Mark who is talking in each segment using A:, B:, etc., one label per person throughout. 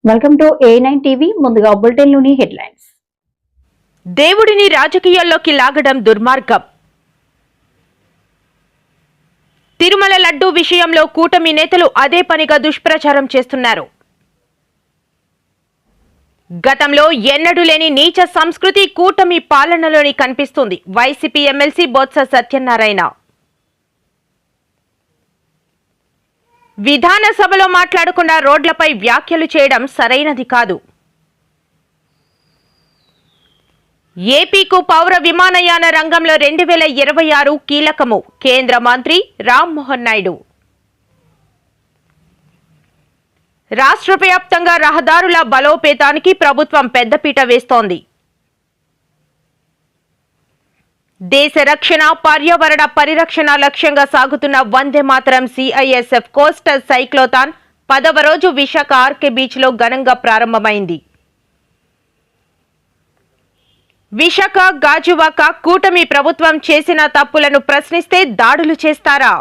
A: Welcome to A9 TV. ముందుగా bulletin లోని headlines.
B: దేవుడిని రాజకీయాల్లోకి లాగడం దుర్మార్గం. తిరుమల లడ్డూ విషయంలో కూటమి నేతలు అదే పనిగా దుష్ప్రచారం చేస్తున్నారు. గతంలో ఎన్నడూ లేని నీచ సంస్కృతి కూటమి పాలనలోని కనిపిస్తుంది. వైసీపీ ఎమ్మెల్సీ బొత్స సత్యనారాయణ విధానసభలో మాట్లాడకుండా రోడ్లపై వ్యాఖ్యలు చేయడం సరైనది కాదు. ఏపీకు పౌర విమానయాన రంగంలో 2026 కీలకము. కేంద్ర మంత్రి రామ్మోహన్ నాయుడు. రాష్ట్ర వ్యాప్తంగా రహదారుల బలోపేతానికి ప్రభుత్వం పెద్దపీట వేస్తోంది. దేశ రక్షణ, పర్యావరణ పరిరక్షణ లక్ష్యంగా సాగుతున్న Vande Mataram CISF coastal cyclothon 10వ రోజు విశాఖ ఆర్కే బీచ్ లో ఘనంగా ప్రారంభమైంది. విశాఖ గాజువాక కూటమి ప్రభుత్వం చేసిన తప్పులను ప్రశ్నిస్తే దాడులు చేస్తారా?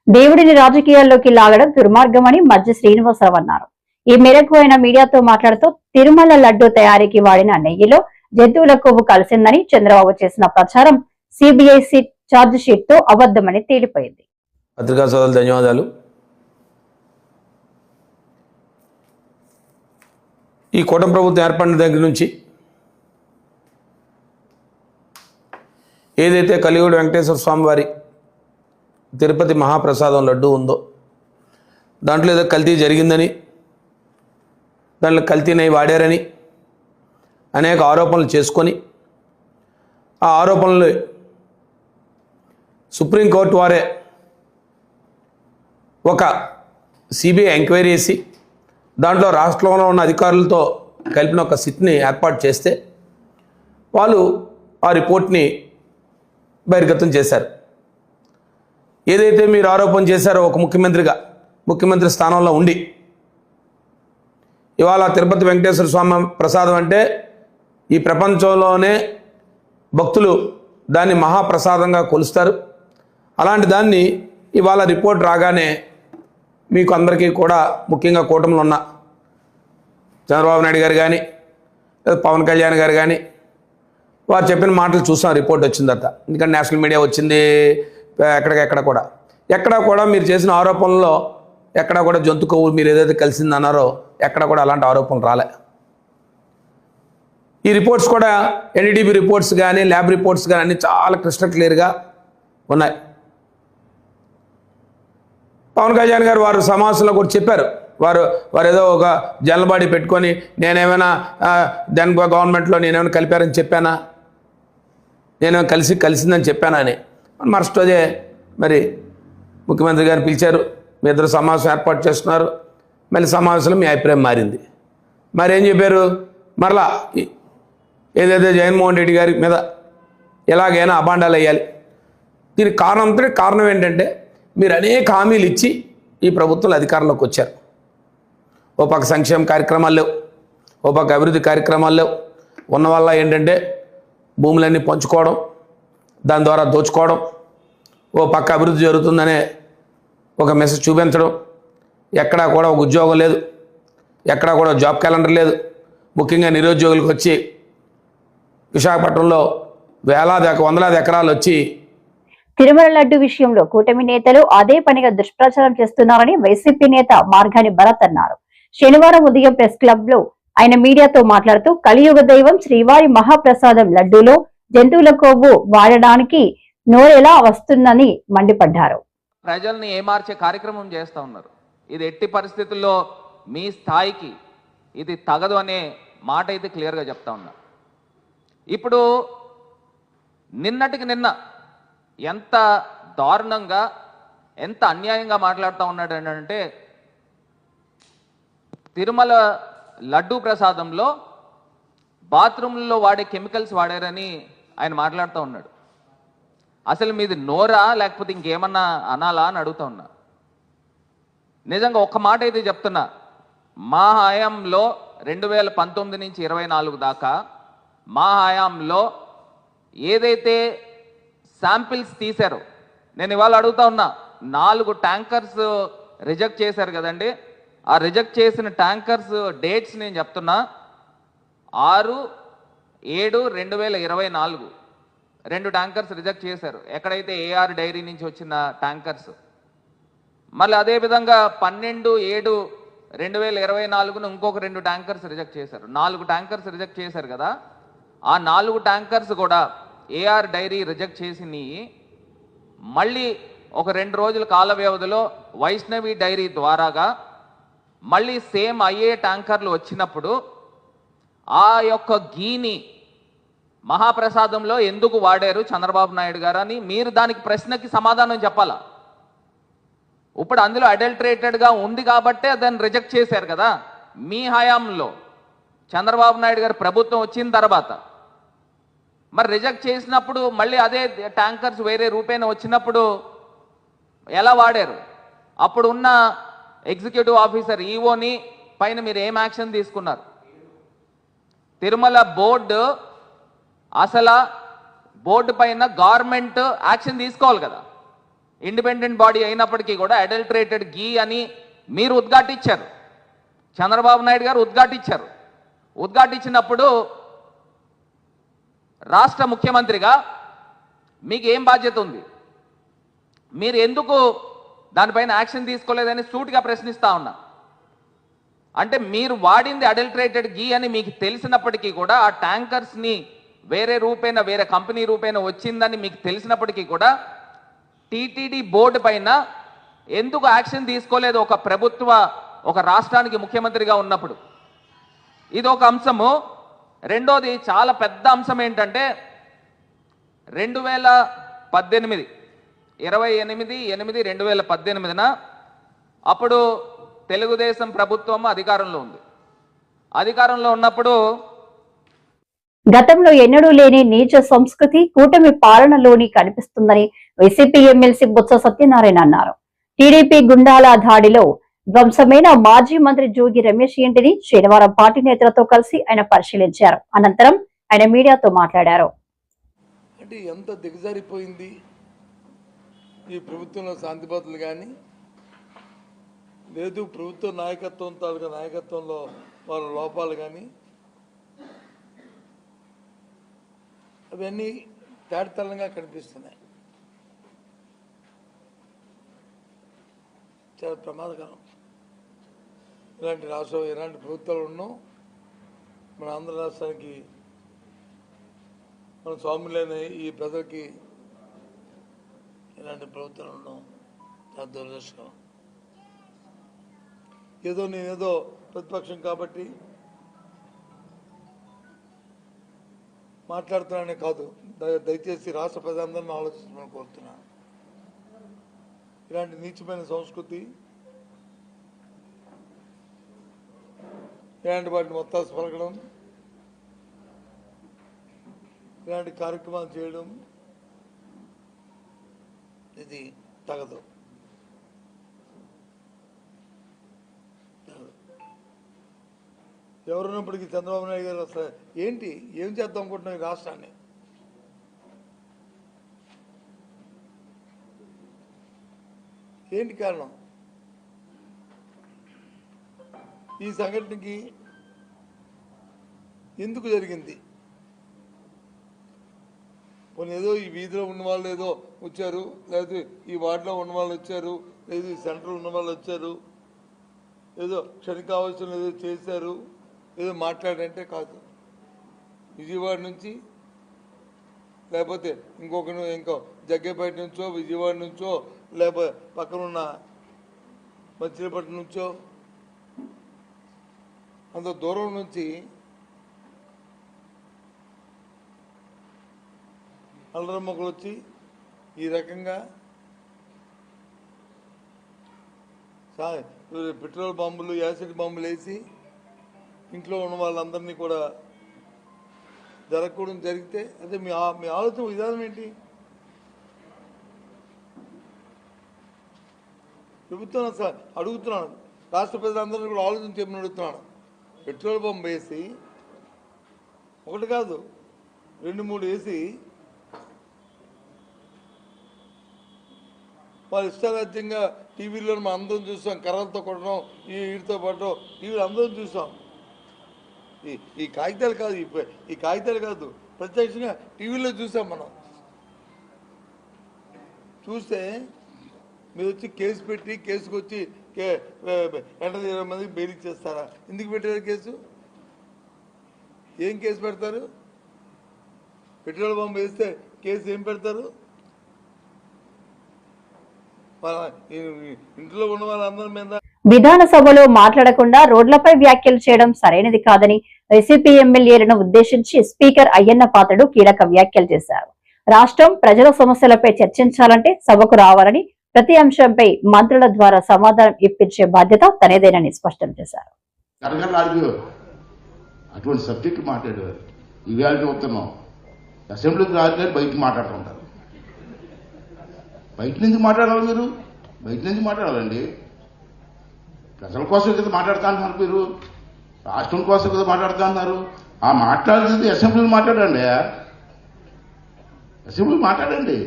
A: దేవుడిని రాజకీయాల్లోకి లాగడం దుర్మార్గమని మధ్య శ్రీనివాసరావు అన్నారు. ఈ మేరకు ఆయన మీడియాతో మాట్లాడుతూ తిరుమల లడ్డూ తయారీకి వాడిన నెయ్యిలో జంతువుల కొవ్వు కలిసిందని చంద్రబాబు చేసిన ప్రచారం CBI ఛార్జ్ షీట్ తో అబద్ధమని తేలిపోయింది.
C: పత్రికా సోదరులు ధన్యవాదాలు. ఈ కూటమి ప్రభుత్వం ఏర్పడిన దగ్గర నుంచి ఏదైతే కలియుగ వెంకటేశ్వర స్వామి వారి తిరుపతి మహాప్రసాదం లడ్డు ఉందో దాంట్లో ఏదో కల్తీ జరిగిందని, దాంట్లో కల్తీ నెయ్యి వాడారని అనేక ఆరోపణలు చేసుకొని ఆ ఆరోపణలు సుప్రీంకోర్టు వారే ఒక CBI ఎంక్వైరీ చేసి దాంట్లో రాష్ట్రంలో ఉన్న అధికారులతో కలిపిన ఒక సిట్ని ఏర్పాటు చేస్తే వాళ్ళు ఆ రిపోర్ట్ని బహిర్గతం చేశారు. ఏదైతే మీరు ఆరోపణ చేశారో ఒక ముఖ్యమంత్రి స్థానంలో ఉండి ఇవాళ తిరుపతి వెంకటేశ్వర స్వామి ప్రసాదం అంటే ఈ ప్రపంచంలోనే భక్తులు దాన్ని మహాప్రసాదంగా కొలుస్తారు. అలాంటి దాన్ని ఇవాళ రిపోర్ట్ రాగానే మీకు అందరికీ కూడా ముఖ్యంగా కూటమిలో ఉన్న చంద్రబాబు నాయుడు గారు కానీ లేదా పవన్ కళ్యాణ్ గారు కానీ వారు చెప్పిన మాటలు చూసాం రిపోర్ట్ వచ్చిన తర్వాత. ఎందుకంటే నేషనల్ మీడియా వచ్చింది, ఎక్కడ కూడా మీరు చేసిన ఆరోపణల్లో ఎక్కడ కూడా జంతు కొవ్వు మీరు ఏదైతే కలిసిందన్నారో ఎక్కడ కూడా అలాంటి ఆరోపణలు రాలే. ఈ రిపోర్ట్స్ కూడా NDDB రిపోర్ట్స్ కానీ ల్యాబ్ రిపోర్ట్స్ కానీ అన్నీ చాలా క్రిస్టల్ క్లియర్గా ఉన్నాయి. పవన్ కళ్యాణ్ గారు వారు సమావేశంలో కూడా చెప్పారు. వారు ఏదో ఒక జనరల్ పెట్టుకొని నేనేమైనా గవర్నమెంట్లో నేనేమైనా కలిపారని చెప్పానా, నేనేమైనా కలిసిందని చెప్పానా అని. మరుసటి రోజే మరి ముఖ్యమంత్రి గారిని పిలిచారు, మీ ఇద్దరు సమావేశం ఏర్పాటు చేస్తున్నారు. మళ్ళీ సమావేశంలో మీ అభిప్రాయం మారింది. మరి ఏం చెప్పారు, మరలా ఏదైతే జగన్మోహన్ రెడ్డి గారి మీద ఎలాగైనా అబాండాలు వేయాలి. దీనికి కారణం ఏంటంటే మీరు అనేక హామీలు ఇచ్చి ఈ ప్రభుత్వంలో అధికారంలోకి వచ్చారు. ఓ పక్క సంక్షేమ కార్యక్రమాలు లేవు, ఓ పక్క అభివృద్ధి కార్యక్రమాలు లేవు. ఉన్న వల్ల ఏంటంటే భూములన్నీ పంచుకోవడం, దాని ద్వారా దోచుకోవడం, ఓ పక్క అభివృద్ధి జరుగుతుందనే ఒక మెసేజ్ చూపించడం, ఎక్కడా కూడా ఒక ఉద్యోగం లేదు, ఎక్కడా కూడా జాబ్ క్యాలెండర్ లేదు. ముఖ్యంగా నిరుద్యోగులకు వచ్చి విశాఖపట్నంలో వందలాది ఎకరాలు వచ్చి
A: తిరుమల లడ్డు విషయంలో కూటమి నేతలు అదే పనిగా దుష్ప్రచారం చేస్తున్నారని వైసీపీ నేత మార్గాని భరత్ అన్నారు. శనివారం ఉదయం ప్రెస్ క్లబ్ లో ఆయన మీడియాతో మాట్లాడుతూ కలియుగ దైవం శ్రీవారి మహాప్రసాదం లడ్డూలో జంతువుల కొవ్వు వాడడానికి నోరెలా వస్తుందని మండిపడ్డారు.
D: ప్రజల్ని ఏమార్చే కార్యక్రమం చేస్తూ ఉన్నారు. ఇది ఎట్టి పరిస్థితుల్లో మీ స్థాయికి ఇది తగదు అనే మాట అయితే క్లియర్గా చెప్తా ఉన్నా. ఇప్పుడు నిన్నటికి నిన్న ఎంత దారుణంగా ఎంత అన్యాయంగా మాట్లాడుతూ ఉన్నాడు అంటే తిరుమల లడ్డూ ప్రసాదంలో బాత్రూంలో వాడే కెమికల్స్ వాడారని ఆయన మాట్లాడుతూ ఉన్నాడు. అసలు మీది నోరా లేకపోతే ఇంకేమన్నా అనాలా అని అడుగుతా ఉన్నా. నిజంగా ఒక్క మాట అయితే చెప్తున్నా, మా హయాంలో 2019 నుంచి 24 దాకా మా హయాంలో ఏదైతే శాంపిల్స్ తీశారో, నేను ఇవాళ అడుగుతా ఉన్నా, 4 ట్యాంకర్స్ రిజెక్ట్ చేశారు కదండి. ఆ రిజెక్ట్ చేసిన ట్యాంకర్స్ డేట్స్ నేను చెప్తున్నా 6/7/2024 2 ట్యాంకర్స్ రిజెక్ట్ చేశారు, ఎక్కడైతే ఏఆర్ డైరీ నుంచి వచ్చిన ట్యాంకర్స్. మళ్ళీ అదేవిధంగా 12/7/2024 ఇంకొక 2 ట్యాంకర్స్ రిజెక్ట్ చేశారు. 4 ట్యాంకర్స్ రిజెక్ట్ చేశారు కదా. ఆ 4 ట్యాంకర్స్ కూడా ఏఆర్ డైరీ రిజెక్ట్ చేసినవి మళ్ళీ ఒక 2 రోజుల కాల వ్యవధిలో వైష్ణవి డైరీ ద్వారాగా మళ్ళీ సేమ్ అయ్యే ట్యాంకర్లు వచ్చినప్పుడు ఆ యొక్క గీని మహాప్రసాదంలో ఎందుకు వాడారు చంద్రబాబు నాయుడు గారు అని మీరు దానికి ప్రశ్నకి సమాధానం చెప్పాలా. ఇప్పుడు అందులో అడల్టరేటెడ్గా ఉంది కాబట్టే దాన్ని రిజెక్ట్ చేశారు కదా. మీ హయాంలో చంద్రబాబు నాయుడు గారు ప్రభుత్వం వచ్చిన తర్వాత మరి రిజెక్ట్ చేసినప్పుడు మళ్ళీ అదే ట్యాంకర్స్ వేరే రూపేణ వచ్చినప్పుడు ఎలా వాడారు? అప్పుడు ఉన్న ఎగ్జిక్యూటివ్ ఆఫీసర్ ఈఓని పైన మీరు ఏం యాక్షన్ తీసుకున్నారు? తిరుమల బోర్డు అసలు బోర్డు పైన గవర్నమెంట్ యాక్షన్ తీసుకోవాలి కదా. ఇండిపెండెంట్ బాడీ అయినప్పటికీ కూడా అడల్టరేటెడ్ గీ అని మీరు ఉద్ఘాటించారు, చంద్రబాబు నాయుడు గారు ఉద్ఘాటించారు. ఉద్ఘాటించినప్పుడు రాష్ట్ర ముఖ్యమంత్రిగా మీకు ఏం బాధ్యత ఉంది? మీరు ఎందుకు దానిపైన యాక్షన్ తీసుకోలేదని సూటిగా ప్రశ్నిస్తా ఉన్నా. అంటే మీరు వాడింది అడల్టరేటెడ్ గీ అని మీకు తెలిసినప్పటికీ కూడా ఆ ట్యాంకర్స్ని వేరే రూపేణ వేరే కంపెనీ రూపేణ వచ్చిందని మీకు తెలిసినప్పటికీ కూడా టీటీడీ బోర్డు పైన ఎందుకు యాక్షన్ తీసుకోలేదు ఒక ప్రభుత్వ ఒక రాష్ట్రానికి ముఖ్యమంత్రిగా ఉన్నప్పుడు? ఇది ఒక అంశము. రెండోది చాలా పెద్ద అంశం ఏంటంటే 28/8/2018 అప్పుడు తెలుగుదేశం ప్రభుత్వం అధికారంలో ఉంది. అధికారంలో ఉన్నప్పుడు
A: గతంలో ఎన్నడూ లేని నీచ సంస్కృతి కూటమి పాలనలోని కనిపిస్తుందని వైసీపీ ఎమ్మెల్సీ బొత్స సత్యనారాయణ అన్నారు. టీడీపీ గుండాల దాడిలో ధ్వంసమైన మాజీ మంత్రి జోగి రమేష్ ఇంటిని శనివారం పార్టీ నేతలతో కలిసి ఆయన పరిశీలించారు. అనంతరం ఆయన మీడియాతో మాట్లాడారు.
E: అంటే ఎంత దిగజారిపోయింది ఈ ప్రభుత్వంలో శాంతి భద్రతలు కానీ లేదు, ప్రభుత్వ నాయకత్వం తాలూకా నాయకత్వంలో వాళ్ళ లోపాలు కానీ అవన్నీ తేటతెల్లంగా కనిపిస్తున్నాయి. చాలా ప్రమాదకరం. ఇలాంటి రాష్ట్రం ఇలాంటి ప్రభుత్వాలు ఉన్నాం. మన ఆంధ్ర రాష్ట్రానికి మన స్వాములైన ఈ ప్రజలకి ఇలాంటి ప్రభుత్వాలు ఉండడం చాలా దురదృష్టం. నేనేదో ప్రతిపక్షం కాబట్టి మాట్లాడుతున్నానే కాదు, దయచేసి రాష్ట్ర ప్రజలందరినీ ఆలోచించమని కోరుతున్నాను. ఇలాంటి నీచమైన సంస్కృతి, ఇలాంటి వాటిని మొత్తాసు పలకడం, ఇలాంటి కార్యక్రమాలు చేయడం ఇది తగదు. ఎవరున్నప్పటికీ చంద్రబాబు నాయుడు గారు అసలు ఏం చేద్దాం అనుకుంటున్నాం ఈ రాష్ట్రాన్ని? ఏంటి కారణం? ఈ సంఘటనకి ఎందుకు జరిగింది? కొన్ని ఏదో ఈ వీధిలో ఉన్న వాళ్ళు ఏదో వచ్చారు, లేదు ఈ వార్డులో ఉన్న వాళ్ళు వచ్చారు, లేదు ఈ సెంటర్లో ఉన్న వాళ్ళు వచ్చారు, ఏదో క్షణికావసరం ఏదో చేశారు, ఏదో మాట్లాడంటే కాదు. విజయవాడ నుంచి లేకపోతే ఇంకో జగ్గేపేట నుంచో విజయవాడ నుంచో లేకపోతే పక్కనున్న మచిలీపట్నం నుంచో అంత దూరం నుంచి అల్లరమ్మకులు వచ్చి ఈ రకంగా పెట్రోల్ బాంబులు యాసిడ్ బాంబులు వేసి ఇంట్లో ఉన్న వాళ్ళందరినీ కూడా జరగకూడదు జరిగితే అదే మీ ఆలోచన విధానం ఏంటి? ప్రభుత్వం అసలు అడుగుతున్నాను, రాష్ట్ర ప్రజలందరినీ కూడా ఆలోచన చెప్పని అడుగుతున్నాను. పెట్రోల్ బాంబు వేసి ఒకటి కాదు 2-3 వేసి వాళ్ళు ఇష్టారాజ్యంగా టీవీలో మనం అందరం చూసాం, కర్రలతో కొట్టడం, వీటితో పట్టడం టీవీలో అందరం చూసాం. ఈ కాగితాలు కాదు, ఈ కాగితాలు కాదు, ప్రత్యక్షంగా టీవీలో చూసాం. మనం చూస్తే మీరు వచ్చి కేసు పెట్టి కేసుకు వచ్చి 20 మందికి బెయిల్ ఇచ్చేస్తారా? ఎందుకు పెట్టారు కేసు? ఏం కేసు పెడతారు? పెట్రోల్ బాంబు వేస్తే కేసు ఏం పెడతారు? ఇంట్లో ఉన్న వాళ్ళందరి మీద
A: విధానసభలో మాట్లాడకుండా రోడ్లపై వ్యాఖ్యలు చేయడం సరైనది కాదని వైసీపీ ఎమ్మెల్యేలను ఉద్దేశించి స్పీకర్ అయ్యన్న పాత్రుడు కీలక వ్యాఖ్యలు చేశారు. రాష్ట్రం ప్రజల సమస్యలపై చర్చించాలంటే సభకు రావాలని, ప్రతి అంశంపై మంత్రుల ద్వారా సమాధానం ఇప్పించే బాధ్యత తనేదేనని స్పష్టం చేశారు.
F: అటువంటి సబ్జెక్టు మాట్లాడేవారు. ఇవాళ చూస్తున్నాం అసెంబ్లీకి రాజకీయాలు బయట మాట్లాడుతుంటారు. బయట నుంచి మాట్లాడాలి, మీరు బయట నుంచి మాట్లాడాలండి. ప్రజల కోసం కదా మాట్లాడుతా అంటున్నారు, మీరు రాష్ట్రం కోసం కదా మాట్లాడుతా అన్నారు. ఆ మాట్లాడేది అసెంబ్లీలో మాట్లాడండి, అసెంబ్లీ మాట్లాడండి.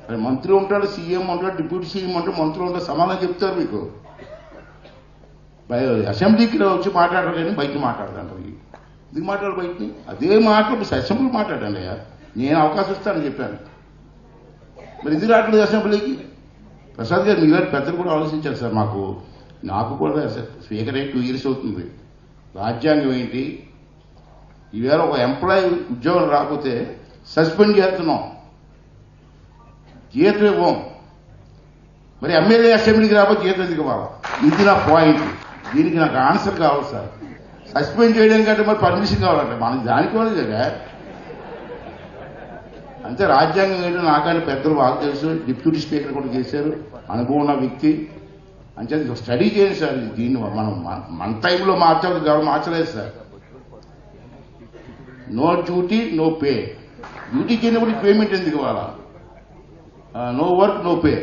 F: మరి మంత్రి ఉంటాడు, సీఎం ఉంటాడు, డిప్యూటీ సీఎం ఉంటాడు, మంత్రులు ఉంటాడు, సమాధానం చెప్తారు మీకు. అసెంబ్లీకి వచ్చి మాట్లాడరు కానీ బయట మాట్లాడదంటారు. ఎందుకు మాట్లాడు బయటని? అదే మాట్లాడు అసెంబ్లీ మాట్లాడండి. నేను అవకాశం ఇస్తానని చెప్పాను, మరి ఎందుకు రావట్లేదు అసెంబ్లీకి? ప్రసాద్ గారు మీరు పెద్దలు కూడా ఆలోచించారు సార్. నాకు కూడా స్పీకర్ అయ్యి 2 years అవుతుంది. రాజ్యాంగం ఏంటి? ఈవేళ ఒక ఎంప్లాయీ ఉద్యోగం రాకపోతే సస్పెండ్ చేస్తున్నాం, జీతం ఇవ్వం. మరి ఎమ్మెల్యే అసెంబ్లీకి రాకపోతే జీతం ఎందుకు ఇవ్వాలి? ఇది నా పాయింట్. దీనికి నాకు ఆన్సర్ కావాలి సార్. సస్పెండ్ చేయడం కంటే మరి పర్మిషన్ కావాలంటే మనకి దానికి వాళ్ళ అంతే. రాజ్యాంగం ఏంటో నాకని పెద్దలు బాగా తెలుసు, డిప్యూటీ స్పీకర్ కూడా చేశారు, అనుభవం ఉన్న వ్యక్తి. అంటే స్టడీ చేయండి సార్. దీన్ని మనం మన టైంలో మార్చలేదు sir. No duty no pay. Duty చేయనప్పుడు పేమెంట్ ఎందుకు ఇవ్వాలా? నో వర్క్ నో పే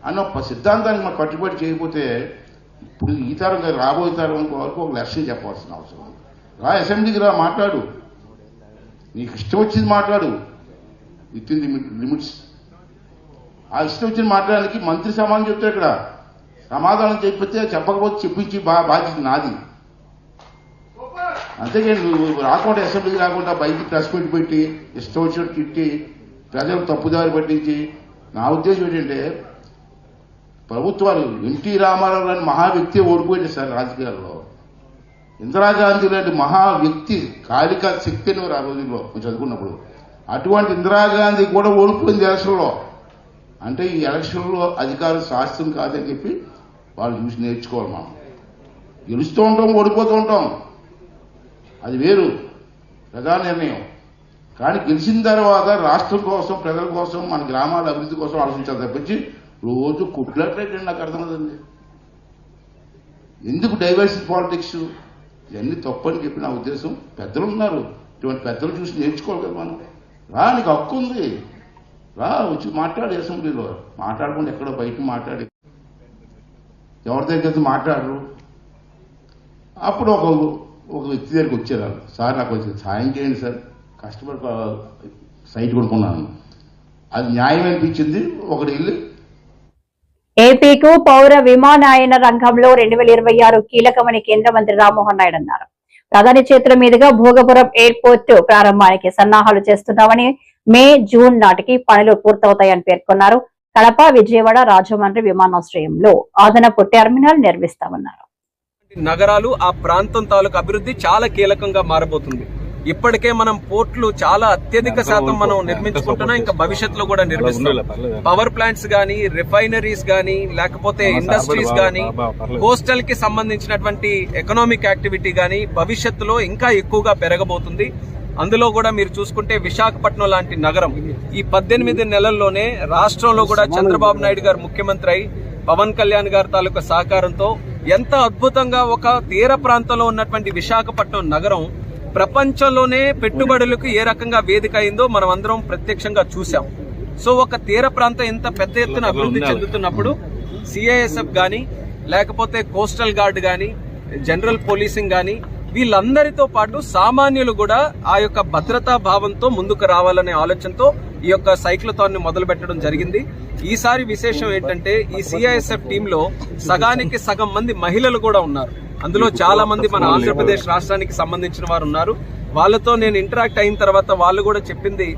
F: అన్న సిద్ధాంతానికి మనం కట్టుబడి చేయకపోతే ఇప్పుడు ఈ తరం రాబోయే తరం వరకు ఒక లక్ష్యం చెప్పాల్సిన అవసరం. రా అసెంబ్లీకి రా, మాట్లాడు, నీకు ఇష్టం వచ్చింది మాట్లాడు, విత్ ఇన్ ది లిమిట్స్. ఆ ఇష్టం వచ్చింది మాట్లాడడానికి మంత్రి సమాధానం చెప్తారు. ఇక్కడ సమాధానం చెప్పకపోతే చెప్పించి బాధ్యత నాది. అంతేగాని నువ్వు రాకుండా అసెంబ్లీకి రాకుండా బయటికి ప్రెస్ మీట్ పెట్టి ఇష్టం వచ్చినట్టు తిట్టి ప్రజలు తప్పుదారి పట్టించి. నా ఉద్దేశం ఏంటంటే ప్రభుత్వాలు ఎన్టీ రామారావు లాంటి మహా వ్యక్తి ఓడిపోయింది సార్ రాజకీయాల్లో. ఇందిరాగాంధీ లాంటి మహా వ్యక్తి, కాళికా శక్తి అని ఆ రోజుల్లో చదువుకున్నప్పుడు. అటువంటి ఇందిరాగాంధీ కూడా ఓడిపోయింది ఎలక్షన్లో. అంటే ఈ ఎలక్షన్లో అధికారం శాస్త్రం కాదని చెప్పి వాళ్ళు చూసి నేర్చుకోవాలి. మనం గెలుస్తూ ఉంటాం, ఓడిపోతూ ఉంటాం, అది వేరు ప్రధాన నిర్ణయం. కానీ గెలిచిన తర్వాత రాష్ట్రం కోసం, ప్రజల కోసం, మన గ్రామాల అభివృద్ధి కోసం ఆలోచించాలి తప్పించి రోజు కుట్లట్లేండి. నాకు అర్థం కదండి. ఎందుకు డైవర్సిటీ పాలిటిక్స్? ఇవన్నీ తప్పని చెప్పి నా ఉద్దేశం. పెద్దలు ఉన్నారు, ఇటువంటి పెద్దలు చూసి నేర్చుకోవాలి కదా మనం. రా, నీకు హక్కు ఉంది, రా వచ్చి మాట్లాడు అసెంబ్లీలో. మాట్లాడకుండా ఎక్కడో బయట మాట్లాడి ఎవరి దగ్గర మాట్లాడరు. అప్పుడు ఒక వ్యక్తి దగ్గరికి వచ్చారు. సార్ నాకు వచ్చి సాయం చేయండి సార్, కష్టపడి సైట్ కొనుక్కున్నాను, అది న్యాయం అనిపించింది. ఒకటి వెళ్ళి
A: ఏపీకు పౌర విమానయాన రంగంలో 2026 కీలకమని కేంద్ర మంత్రి రామ్మోహన్ నాయుడు అన్నారు. ప్రధాని చేతుల మీదుగా భోగపురం ఎయిర్పోర్ట్ ప్రారంభానికి సన్నాహాలు చేస్తున్నామని, మే, జూన్ నాటికి పనులు పూర్తవుతాయని పేర్కొన్నారు. కడప, విజయవాడ, రాజమండ్రి విమానాశ్రయంలో అదనపు టెర్మినల్ నిర్మిస్తామన్నారు.
G: నగరాలు, ఆ ప్రాంతం తాలూకు అభివృద్ధి చాలా కీలకంగా మారబోతుంది. ఇప్పటికే మనం పోర్టులు చాలా అత్యధిక శాతం మనం నిర్మించుకుంటున్నాం, ఇంకా భవిష్యత్తులో కూడా నిర్మిస్తాం. పవర్ ప్లాంట్స్ గానీ, రిఫైనరీస్ గానీ, లేకపోతే ఇండస్ట్రీస్ గానీ, కోస్టల్ కి సంబంధించినటువంటి ఎకనామిక్ యాక్టివిటీ గానీ భవిష్యత్తులో ఇంకా ఎక్కువగా పెరగబోతుంది. అందులో కూడా మీరు చూసుకుంటే విశాఖపట్నం లాంటి నగరం ఈ 18 నెలల్లోనే రాష్ట్రంలో కూడా చంద్రబాబు నాయుడు గారు ముఖ్యమంత్రి అయి పవన్ కళ్యాణ్ గారి తాలూకా సహకారంతో ఎంత అద్భుతంగా ఒక తీర ప్రాంతంలో ఉన్నటువంటి విశాఖపట్నం నగరం ప్రపంచంలోనే పెట్టుబడులకు ఏ రకంగా వేదిక అయిందో మనం అందరం ప్రత్యక్షంగా చూసాం. సో ఒక తీర ప్రాంతం ఎంత పెద్ద ఎత్తున అభివృద్ధి చెందుతున్నప్పుడు సిఐఎస్ఎఫ్ గానీ, లేకపోతే కోస్టల్ గార్డ్ గానీ, జనరల్ పోలీసింగ్ గానీ, వీళ్ళందరితో పాటు సామాన్యులు కూడా ఆ యొక్క భద్రతా భావంతో ముందుకు రావాలనే ఆలోచనతో ఈ యొక్క సైక్లోథాన్ ని మొదలు పెట్టడం జరిగింది. ఈసారి విశేషం ఏంటంటే ఈ సిఐఎస్ఎఫ్ టీంలో సగానికి సగం మంది మహిళలు కూడా ఉన్నారు. అందులో చాలా మంది మన ఆంధ్రప్రదేశ్ రాష్ట్రానికి సంబంధించిన వారు ఉన్నారు. వాళ్ళతో నేను ఇంటరాక్ట్ అయిన తర్వాత వాళ్ళు కూడా చెప్పింది,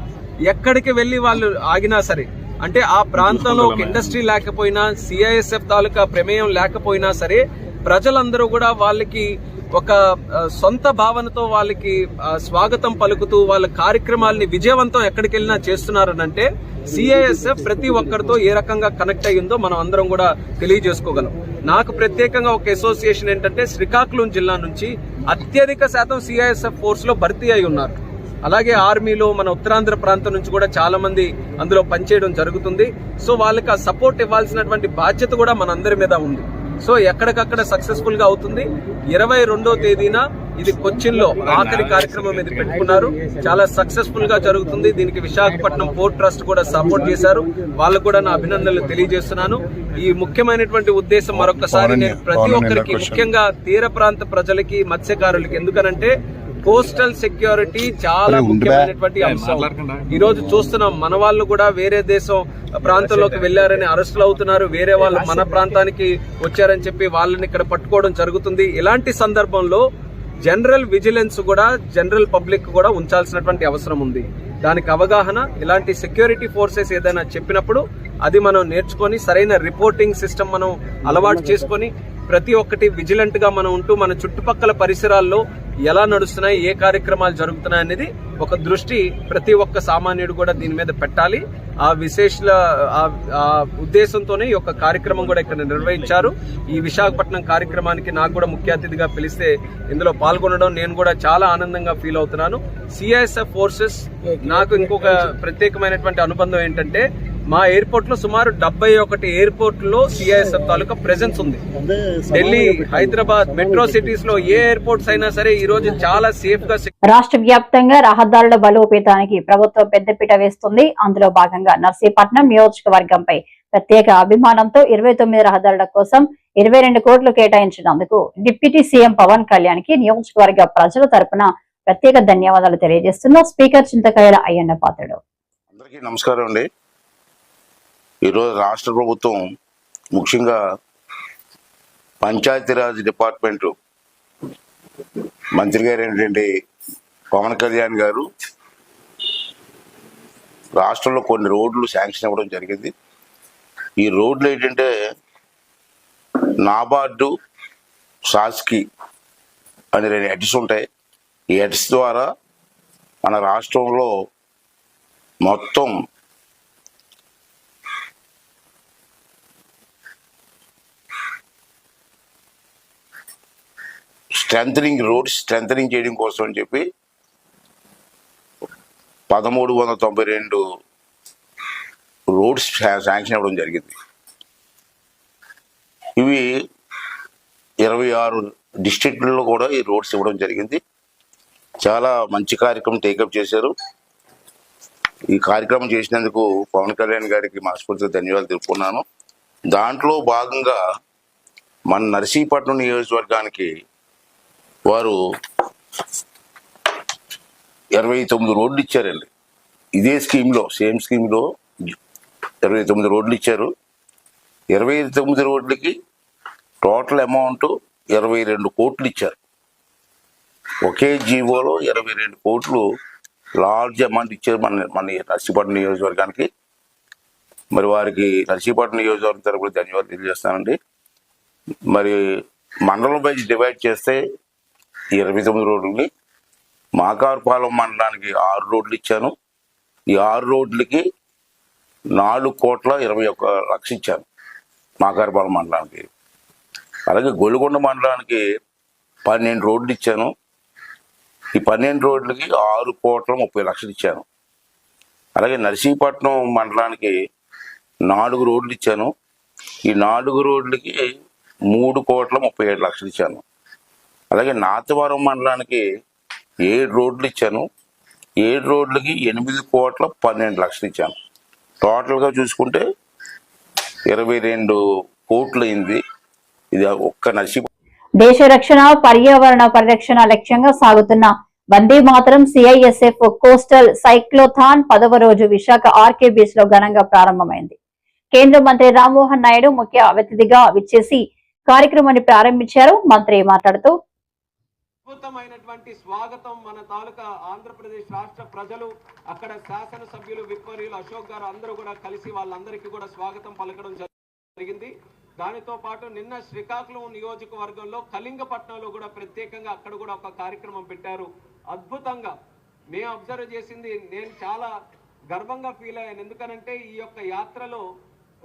G: ఎక్కడికి వెళ్ళి వాళ్ళు ఆగినా సరే, అంటే ఆ ప్రాంతంలో ఒక ఇండస్ట్రీ లేకపోయినా, సిఐఎస్ఎఫ్ తాలూకా ప్రమేయం లేకపోయినా సరే, ప్రజలందరూ కూడా వాళ్ళకి ఒక సొంత భావనతో వాళ్ళకి స్వాగతం పలుకుతూ వాళ్ళ కార్యక్రమాలని విజయవంతం ఎక్కడికి వెళ్ళినా చేస్తున్నారనంటే సిఐఎస్ఎఫ్ ప్రతి ఒక్కరితో ఏ రకంగా కనెక్ట్ అయ్యిందో మనం అందరం కూడా తెలియజేసుకోగలం. నాకు ప్రత్యేకంగా ఒక అసోసియేషన్ ఏంటంటే శ్రీకాకుళం జిల్లా నుంచి అత్యధిక శాతం సిఐఎస్ఎఫ్ ఫోర్స్ లో భర్తీ అయి ఉన్నారు. అలాగే ఆర్మీలో మన ఉత్తరాంధ్ర ప్రాంతం నుంచి కూడా చాలా మంది అందులో పనిచేయడం జరుగుతుంది. సో వాళ్ళకి ఆ సపోర్ట్ ఇవ్వాల్సినటువంటి బాధ్యత కూడా మనందరి మీద ఉంది. సో ఎక్కడికక్కడ సక్సెస్ఫుల్ గా అవుతుంది. 22వ తేదీన ఇది కొచ్చిన్ లో ఆఖరి కార్యక్రమం ఇది పెట్టుకున్నారు. చాలా సక్సెస్ఫుల్ గా జరుగుతుంది. దీనికి విశాఖపట్నం పోర్ట్ ట్రస్ట్ కూడా సపోర్ట్ చేశారు. వాళ్ళకు కూడా నా అభినందనలు తెలియజేస్తున్నాను. ఈ ముఖ్యమైనటువంటి ఉద్దేశం మరొకసారి నేను ప్రతి ఒక్కరికి, ముఖ్యంగా తీర ప్రాంత ప్రజలకి, మత్స్యకారులకి, ఎందుకనంటే కోస్టల్ సెక్యూరిటీ చాలా ముఖ్యమైనటువంటి అంశం. ఈ రోజు చూస్తున్నాం, మన వాళ్ళు కూడా వేరే దేశం ప్రాంతంలోకి వెళ్లారని అరెస్టులు అవుతున్నారు. వేరే వాళ్ళు మన ప్రాంతానికి వచ్చారని చెప్పి వాళ్ళని ఇక్కడ పట్టుకోవడం జరుగుతుంది. ఇలాంటి సందర్భంలో జనరల్ విజిలెన్స్ కూడా జనరల్ పబ్లిక్ కూడా ఉంచాల్సినటువంటి అవసరం ఉంది. దానికి అవగాహన, ఇలాంటి సెక్యూరిటీ ఫోర్సెస్ ఏదైనా చెప్పినప్పుడు అది మనం నేర్చుకొని సరైన రిపోర్టింగ్ సిస్టమ్ మనం అలవాటు చేసుకొని ప్రతి ఒక్కటి విజిలెంట్ గా మనం ఉంటూ మన చుట్టుపక్కల పరిసరాల్లో ఎలా నడుస్తున్నాయి, ఏ కార్యక్రమాలు జరుగుతున్నాయి అనేది ఒక దృష్టి ప్రతి ఒక్క సామాన్యుడు కూడా దీని మీద పెట్టాలి. ఆ ఉద్దేశంతోనే ఈ యొక్క కార్యక్రమం కూడా ఇక్కడ నిర్వహించారు. ఈ విశాఖపట్నం కార్యక్రమానికి నాకు కూడా ముఖ్య అతిథిగా పిలిస్తే ఇందులో పాల్గొనడం నేను కూడా చాలా ఆనందంగా ఫీల్ అవుతున్నాను. సిఐఎస్ఎఫ్ ఫోర్సెస్ నాకు ఇంకొక ప్రత్యేకమైనటువంటి అనుబంధం ఏంటంటే, మా ఎయిర్పోర్ట్ లో సుమారు 71 ఎయిర్పోర్ట్ లో సిఐఎస్ఎఫ్ తాలూకా ప్రెజెన్స్ ఉంది. ఢిల్లీ, హైదరాబాద్ మెట్రో సిటీస్ లో ఏ ఎయిర్పోర్ట్స్ అయినా సరే ఈ రోజు చాలా సేఫ్ గా.
A: రాష్ట్ర వ్యాప్తంగా రహదారుల బలోపేతానికి ప్రభుత్వం పెద్దపీట వేస్తుంది. అందులో భాగంగా నర్సీపట్నం నియోజకవర్గంపై ప్రత్యేక అభిమానంతో 29 రహదారుల కోసం 22 కోట్లు కేటాయించినందుకు డిప్యూటీ సీఎం పవన్ కళ్యాణ్ కి నియోజకవర్గ ప్రజల తరపున ప్రత్యేక ధన్యవాదాలు తెలియజేస్తున్న స్పీకర్ చింతకాయల అయ్యన్న పాత్రుడు.
F: అందరికీ నమస్కారం అండి. ఈరోజు రాష్ట్ర ప్రభుత్వం ముఖ్యంగా పంచాయతీరాజ్ డిపార్ట్మెంట్ మంత్రి గారు ఏంటంటే పవన్ కళ్యాణ్ గారు రాష్ట్రంలో కొన్ని రోడ్లు శాంక్షన్ ఇవ్వడం జరిగింది. ఈ రోడ్లు ఏంటంటే నాబార్డు, శాస్కి అనే 2 హెడ్స్ ఉంటాయి. ఈ హెడ్స్ ద్వారా మన రాష్ట్రంలో మొత్తం స్ట్రెంథనింగ్ చేయడం కోసం అని చెప్పి 1392 రోడ్స్ శాంక్షన్ ఇవ్వడం జరిగింది. ఇవి 26 డిస్ట్రిక్ట్లలో కూడా ఈ రోడ్స్ ఇవ్వడం జరిగింది. చాలా మంచి కార్యక్రమం టేకప్ చేశారు. ఈ కార్యక్రమం చేసినందుకు పవన్ కళ్యాణ్ గారికి మనస్ఫూర్తిగా ధన్యవాదాలు తెలుపుకున్నాను. దాంట్లో భాగంగా మన నర్సీపట్నం నియోజకవర్గానికి వారు 29 రోడ్లు ఇచ్చారండి. ఇదే స్కీమ్లో, సేమ్ స్కీమ్లో 29 రోడ్లు ఇచ్చారు. 29 రోడ్లకి టోటల్ అమౌంట్ 22 కోట్లు ఇచ్చారు. ఒకే జీవోలో 22 కోట్లు లార్జ్ అమౌంట్ ఇచ్చారు మన నర్సీపట్నం నియోజకవర్గానికి. మరి వారికి నర్సీపట్నం నియోజకవర్గం తరపున ధన్యవాదాలు తెలియజేస్తానండి. మరి మండలం వైజ్ డివైడ్ చేస్తే 29 రోడ్లని, మాకారపాలెం మండలానికి 6 రోడ్లు ఇచ్చాను. ఈ 6 రోడ్లకి 4,21,00,000 ఇచ్చాను మాకారపాలెం మండలానికి. అలాగే గొలుగొండ మండలానికి 12 రోడ్లు ఇచ్చాను. ఈ 12 రోడ్లకి 6,30,00,000 ఇచ్చాను. అలాగే నర్సీపట్నం మండలానికి 4 రోడ్లు ఇచ్చాను. ఈ 4 రోడ్లకి 3,37,00,000 ఇచ్చాను. అలాగే నాతవరం మండలానికి 7 రోడ్లు ఇచ్చాను. 7 రోడ్లకి 8,12,00,000 ఇచ్చాను. టోటల్గా చూసుకుంటే 22 కోట్లు అయింది. ఇది ఒక్క నర్సీపట్నం.
A: దేశ రక్షణ, పర్యావరణ పరిరక్షణ లక్ష్యంగా సాగుతున్న Vande Mataram CISF coastal cyclothon 10వ రోజు విశాఖ ఆర్కే బీచ్ లో ఘనంగా ప్రారంభమైంది. కేంద్ర మంత్రి రామ్మోహన్ నాయుడు ముఖ్య అతిథిగా విచ్చేసి కార్యక్రమాన్ని ప్రారంభించారు. మంత్రి మాట్లాడుతూ
G: అద్భుతమైనటువంటి స్వాగతం మన తాలూకా ఆంధ్రప్రదేశ్ రాష్ట్ర ప్రజలు, అక్కడ శాసనసభ్యులు విప్వర్యులు అశోక్ గారు అందరూ కూడా కలిసి వాళ్ళందరికీ కూడా స్వాగతం పలకడం జరిగింది. దానితో పాటు నిన్న శ్రీకాకుళం నియోజకవర్గంలో కళింగపట్నంలో కూడా ప్రత్యేకంగా అక్కడ కూడా ఒక కార్యక్రమం పెట్టారు. అద్భుతంగా మేము అబ్జర్వ్ చేసింది, నేను చాలా గర్వంగా ఫీల్ అయ్యాను. ఎందుకనంటే ఈ యొక్క యాత్రలో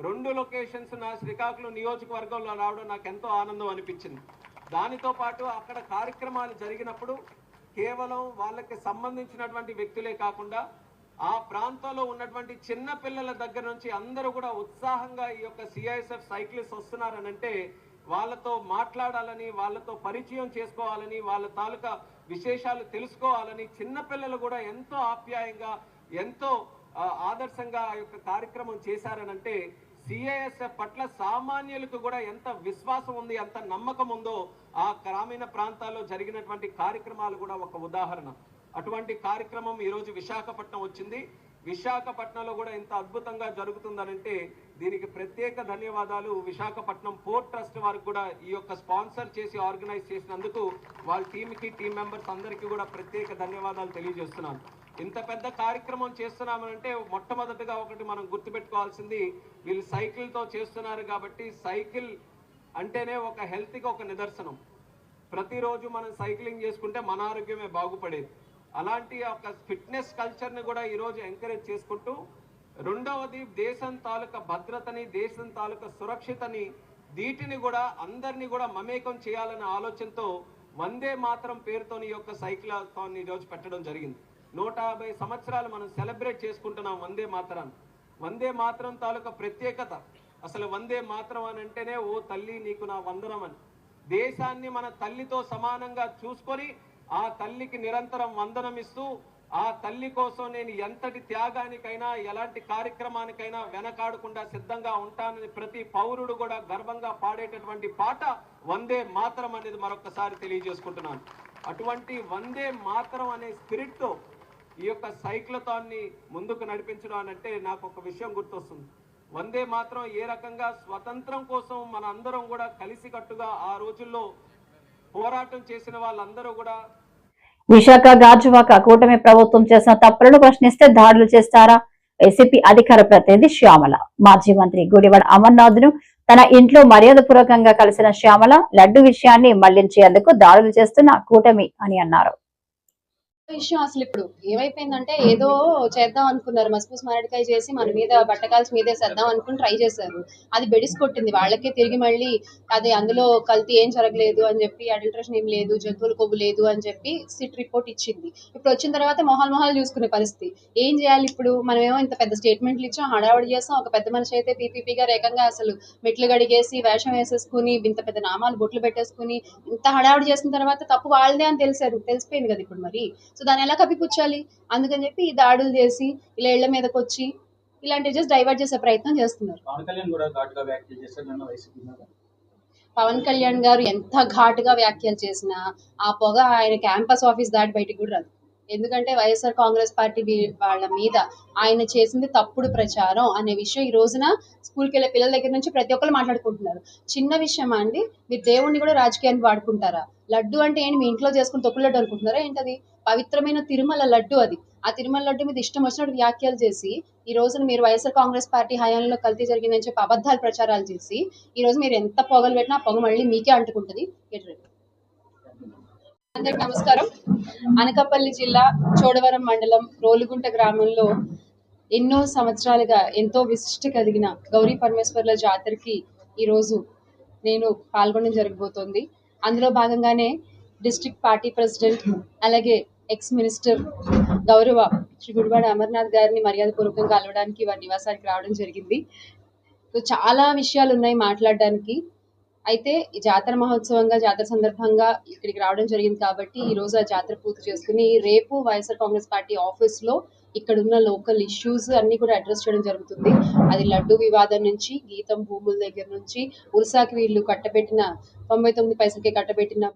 G: 2 లొకేషన్స్ నా శ్రీకాకుళం నియోజకవర్గంలో రావడం నాకు ఎంతో ఆనందం అనిపించింది. దానితో పాటు అక్కడ కార్యక్రమాలు జరిగినప్పుడు కేవలం వాళ్ళకి సంబంధించినటువంటి వ్యక్తులే కాకుండా ఆ ప్రాంతంలో ఉన్నటువంటి చిన్న పిల్లల దగ్గర నుంచి అందరూ కూడా ఉత్సాహంగా ఈ యొక్క సిఐఎస్ఎఫ్ సైక్లిస్ట్ వస్తున్నారనంటే వాళ్ళతో మాట్లాడాలని, వాళ్ళతో పరిచయం చేసుకోవాలని, వాళ్ళ తాలూకా విశేషాలు తెలుసుకోవాలని చిన్న పిల్లలు కూడా ఎంతో ఆప్యాయంగా, ఎంతో ఆదర్శంగా ఆ యొక్క కార్యక్రమం చేశారనంటే సిఐఎస్ఎఫ్ పట్ల సామాన్యులకు కూడా ఎంత విశ్వాసం ఉంది, ఎంత నమ్మకం ఉందో ఆ గ్రామీణ ప్రాంతాల్లో జరిగినటువంటి కార్యక్రమాలు కూడా ఒక ఉదాహరణ. అటువంటి కార్యక్రమం ఈరోజు విశాఖపట్నం వచ్చింది. విశాఖపట్నంలో కూడా ఇంత అద్భుతంగా జరుగుతుందనంటే దీనికి ప్రత్యేక ధన్యవాదాలు విశాఖపట్నం పోర్ట్ ట్రస్ట్ వారికి కూడా ఈ యొక్క స్పాన్సర్ చేసి ఆర్గనైజ్ చేసినందుకు వాళ్ళ టీంకి, టీం మెంబర్స్ అందరికీ కూడా ప్రత్యేక ధన్యవాదాలు తెలియజేస్తున్నాను. ఇంత పెద్ద కార్యక్రమం చేస్తున్నామనంటే మొట్టమొదటిగా ఒకటి మనం గుర్తుపెట్టుకోవాల్సింది, వీళ్ళు సైకిల్తో చేస్తున్నారు కాబట్టి సైకిల్ అంటేనే ఒక హెల్త్కి ఒక నిదర్శనం. ప్రతిరోజు మనం సైక్లింగ్ చేసుకుంటే మన ఆరోగ్యమే బాగుపడేది. అలాంటి ఒక ఫిట్నెస్ కల్చర్ని కూడా ఈరోజు ఎంకరేజ్ చేసుకుంటూ, రెండవది దేశం తాలూకా భద్రతని, దేశం తాలూకా సురక్షితని, వీటిని కూడా అందరినీ కూడా మమేకం చేయాలనే ఆలోచనతో వందే మాతరం పేరుతోని ఈ యొక్క సైక్లాథాన్ ఈరోజు పెట్టడం జరిగింది. 150 సంవత్సరాలు మనం సెలబ్రేట్ చేసుకుంటున్నాం వందే మాతరాన్ని. వందే మాతరం తాలూకా ప్రత్యేకత, అసలు వందే మాతరం అని అంటేనే ఓ తల్లి నీకు నా వందనం అని. దేశాన్ని మన తల్లితో సమానంగా చూసుకొని ఆ తల్లికి నిరంతరం వందనమిస్తూ, ఆ తల్లి కోసం నేను ఎంతటి త్యాగానికైనా, ఎలాంటి కార్యక్రమానికైనా వెనకాడకుండా సిద్ధంగా ఉంటానని ప్రతి పౌరుడు కూడా గర్వంగా పాడేటటువంటి పాట వందే మాతరం అనేది మరొకసారి తెలియజేసుకుంటున్నాను. అటువంటి వందే మాతరం అనే స్పిరిట్తో ఈ యొక్క సైక్లథాన్ని ముందుకు నడిపించడం అనంటే నాకు ఒక విషయం గుర్తొస్తుంది. వందే మాత్రం ఏ రకంగా స్వతంత్రం కోసం మన అందరం కూడా కలిసికట్టుగా ఆ రోజుల్లో పోరాటం చేసిన వాళ్ళందరూ కూడా.
A: విశాఖ గాజువాక కూటమి ప్రభుత్వం చేసిన తప్పులను ప్రశ్నిస్తే దాడులు చేస్తారా? వైసీపీ అధికార ప్రతినిధి శ్యామల. మాజీ మంత్రి గుడివాడ అమర్నాథ్ ను తన ఇంట్లో మర్యాదపూర్వకంగా కలిసిన శ్యామల లడ్డు విషయాన్ని మళ్లించేందుకు దాడులు చేస్తున్న కూటమి అని అన్నారు.
H: విషయం అసలు ఇప్పుడు ఏమైపోయిందంటే, ఏదో చేద్దాం అనుకున్నారు, మసిపూసి మారేడుకాయ చేసి మన మీద బట్టకాల్సి మీదే చేద్దాం అనుకుని ట్రై చేశారు. అది బెడిసి కొట్టింది వాళ్ళకే. తిరిగి మళ్ళీ అది అందులో కల్తీ ఏం జరగలేదు అని చెప్పి, అడల్ట్రేషన్ ఏం లేదు, జంతువుల కొవ్వు లేదు అని చెప్పి సిట్ రిపోర్ట్ ఇచ్చింది. ఇప్పుడు వచ్చిన తర్వాత మొహాలు చూసుకునే పరిస్థితి. ఏం చేయాలి ఇప్పుడు? మనమేమో ఇంత పెద్ద స్టేట్మెంట్లు ఇచ్చాం, హడావడి చేస్తాం. ఒక పెద్ద మనిషి అయితే పీపీపీ గారు ఏకంగా అసలు మెట్లు గడిగేసి వేషం వేసేసుకుని, ఇంత పెద్ద నామాలు బొట్లు పెట్టేసుకుని ఇంత హడావడి చేసిన తర్వాత తప్పు వాళ్ళదే అని తెలిసిపోయింది కదా ఇప్పుడు. మరి సో దాన్ని ఎలా కప్పిపుచ్చాలి? అందుకని చెప్పి ఈ దాడులు చేసి ఇలా ఇళ్ల మీదకి వచ్చి ఇలాంటివి జస్ట్ డైవర్ట్ చేసే ప్రయత్నం చేస్తున్నారు. పవన్ కళ్యాణ్ గారు ఎంత ఘాటుగా వ్యాఖ్యలు చేసినా ఆ పొగ ఆయన క్యాంపస్ ఆఫీస్ దాటి బయటికి కూడా రాదు. ఎందుకంటే వైఎస్ఆర్ కాంగ్రెస్ పార్టీ వాళ్ళ మీద ఆయన చేసింది తప్పుడు ప్రచారం అనే విషయం ఈ రోజున స్కూల్కి వెళ్ళే పిల్లల దగ్గర నుంచి ప్రతి ఒక్కరు మాట్లాడుకుంటున్నారు. చిన్న విషయమా అండి? మీరు దేవుణ్ణి కూడా రాజకీయానికి వాడుకుంటారా? లడ్డు అంటే ఏంటి? మీ ఇంట్లో చేసుకుని తొక్కుల లడ్డు అనుకుంటున్నారా ఏంటది? పవిత్రమైన తిరుమల లడ్డు అది. ఆ తిరుమల లడ్డు మీద ఇష్టం వచ్చినట్టు వ్యాఖ్యలు చేసి ఈ రోజున మీరు వైఎస్ఆర్ కాంగ్రెస్ పార్టీ హయాంలో కల్తీ జరిగిందని చెప్పి అబద్ధాలు ప్రచారాలు చేసి ఈ రోజు మీరు ఎంత పొగలు పెట్టినా పొగ మళ్ళీ మీకే అంటుకుంటుంది. అందరికి నమస్కారం. అనకాపల్లి జిల్లా చోడవరం మండలం రోలుగుంట గ్రామంలో ఎన్నో సంవత్సరాలుగా ఎంతో విశిష్ట కలిగిన గౌరీ పరమేశ్వర్ల జాతరకి ఈరోజు నేను పాల్గొనడం జరగబోతోంది. అందులో భాగంగానే డిస్ట్రిక్ట్ పార్టీ ప్రెసిడెంట్, అలాగే ఎక్స్ మినిస్టర్ గౌరవ శ్రీ గుడివాడ అమర్నాథ్ గారిని మర్యాదపూర్వకంగా కలవడానికి వారి నివాసానికి రావడం జరిగింది. చాలా విషయాలు ఉన్నాయి మాట్లాడడానికి. అయితే ఈ జాతర మహోత్సవంగా, జాతర సందర్భంగా ఇక్కడికి రావడం జరిగింది కాబట్టి ఈ రోజు ఆ జాతర పూర్తి చేసుకుని రేపు వైఎస్ఆర్ కాంగ్రెస్ పార్టీ ఆఫీస్ లో ఇక్కడున్న లోకల్ ఇష్యూస్ అన్ని కూడా అడ్రస్ చేయడం జరుగుతుంది. అది లడ్డు వివాదం నుంచి, గీతం భూముల దగ్గర నుంచి, ఉల్సాకి వీళ్ళు కట్టబెట్టిన 99 పైసలకి కట్టబెట్టిన